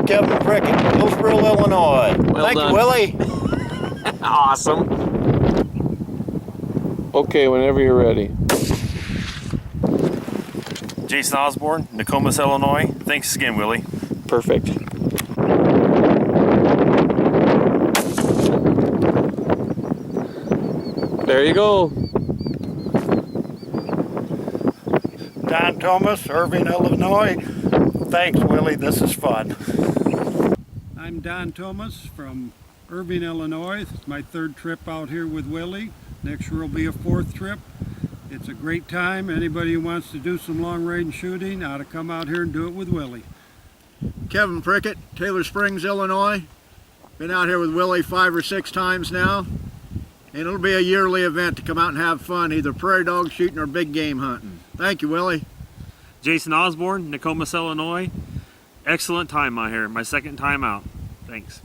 Kevin Prickett, Hillsboro, Illinois. Thank done. you, Willie. Awesome. Okay, whenever you're ready. Jason Osborne, Nokomis, Illinois. Thanks again, Willie. Perfect. There you go. Don Thomas, Irving, Illinois. Thanks, Willie. This is fun. I'm Don Thomas from Irving, Illinois. It's my third trip out here with Willie. Next year will be a fourth trip. It's a great time. Anybody who wants to do some long-range shooting ought to come out here and do it with Willie. Kevin Prickett, Taylor Springs, Illinois. Been out here with Willie 5 or 6 times now. And it'll be a yearly event to come out and have fun, either prairie dog shooting or big game hunting. Thank you, Willie. Jason Osborne, Nokomis, Illinois. Excellent time out here. My second time out. Thanks.